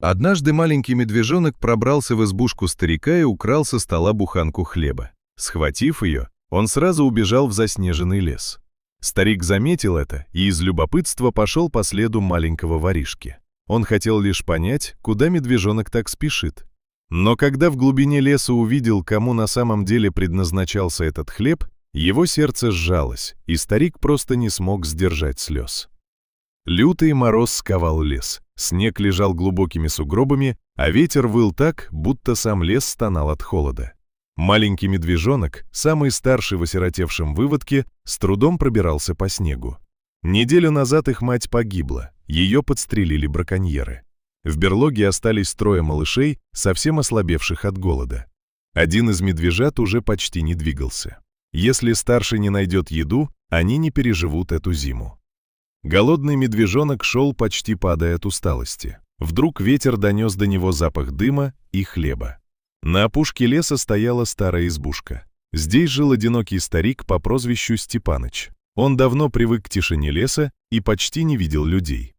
Однажды маленький медвежонок пробрался в избушку старика и украл со стола буханку хлеба. Схватив ее, он сразу убежал в заснеженный лес. Старик заметил это и из любопытства пошел по следу маленького воришки. Он хотел лишь понять, куда медвежонок так спешит. Но когда в глубине леса увидел, кому на самом деле предназначался этот хлеб, его сердце сжалось, и старик просто не смог сдержать слез. Лютый мороз сковал лес, снег лежал глубокими сугробами, а ветер выл так, будто сам лес стонал от холода. Маленький медвежонок, самый старший в осиротевшем выводке, с трудом пробирался по снегу. Неделю назад их мать погибла, ее подстрелили браконьеры. В берлоге остались 3 малышей, совсем ослабевших от голода. Один из медвежат уже почти не двигался. Если старший не найдет еду, они не переживут эту зиму. Голодный медвежонок шел, почти падая от усталости. Вдруг ветер донес до него запах дыма и хлеба. На опушке леса стояла старая избушка. Здесь жил одинокий старик по прозвищу Степаныч. Он давно привык к тишине леса и почти не видел людей.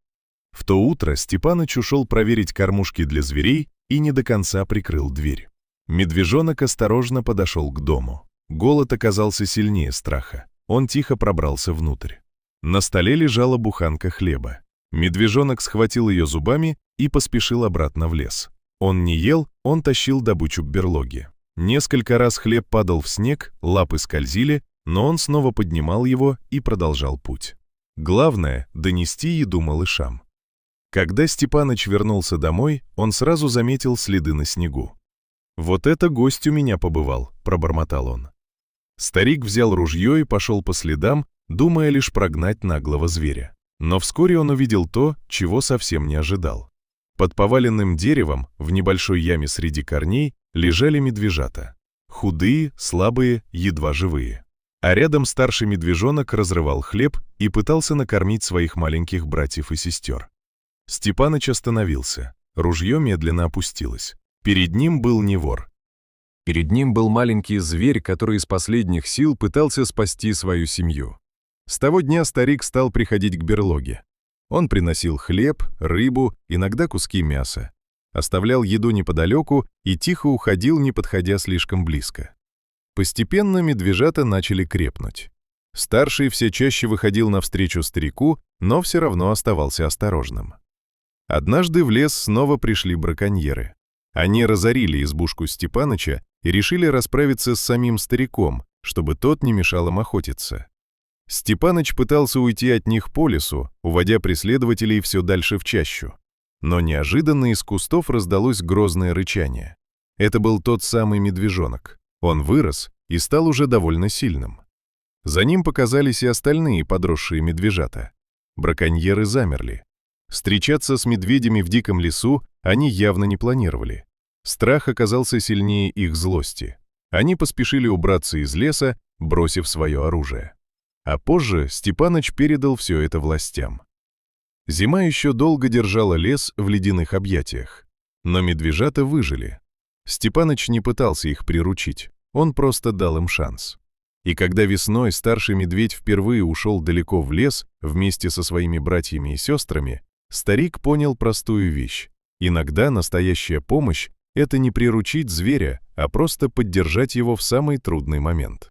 В то утро Степаныч ушел проверить кормушки для зверей и не до конца прикрыл дверь. Медвежонок осторожно подошел к дому. Голод оказался сильнее страха. Он тихо пробрался внутрь. На столе лежала буханка хлеба. Медвежонок схватил ее зубами и поспешил обратно в лес. Он не ел, он тащил добычу к берлоге. Несколько раз хлеб падал в снег, лапы скользили, но он снова поднимал его и продолжал путь. Главное — донести еду малышам. Когда Степаныч вернулся домой, он сразу заметил следы на снегу. «Вот это гость у меня побывал», — пробормотал он. Старик взял ружье и пошел по следам, думая лишь прогнать наглого зверя. Но вскоре он увидел то, чего совсем не ожидал. Под поваленным деревом, в небольшой яме среди корней, лежали медвежата. Худые, слабые, едва живые. А рядом старший медвежонок разрывал хлеб и пытался накормить своих маленьких братьев и сестер. Степаныч остановился. Ружье медленно опустилось. Перед ним был не вор. Перед ним был маленький зверь, который из последних сил пытался спасти свою семью. С того дня старик стал приходить к берлоге. Он приносил хлеб, рыбу, иногда куски мяса. Оставлял еду неподалеку и тихо уходил, не подходя слишком близко. Постепенно медвежата начали крепнуть. Старший все чаще выходил навстречу старику, но все равно оставался осторожным. Однажды в лес снова пришли браконьеры. Они разорили избушку Степаныча и решили расправиться с самим стариком, чтобы тот не мешал им охотиться. Степаныч пытался уйти от них по лесу, уводя преследователей все дальше в чащу. Но неожиданно из кустов раздалось грозное рычание. Это был тот самый медвежонок. Он вырос и стал уже довольно сильным. За ним показались и остальные подросшие медвежата. Браконьеры замерли. Встречаться с медведями в диком лесу они явно не планировали. Страх оказался сильнее их злости. Они поспешили убраться из леса, бросив свое оружие. А позже Степаныч передал все это властям. Зима еще долго держала лес в ледяных объятиях. Но медвежата выжили. Степаныч не пытался их приручить, он просто дал им шанс. И когда весной старший медведь впервые ушел далеко в лес вместе со своими братьями и сестрами, старик понял простую вещь. Иногда настоящая помощь — это не приручить зверя, а просто поддержать его в самый трудный момент.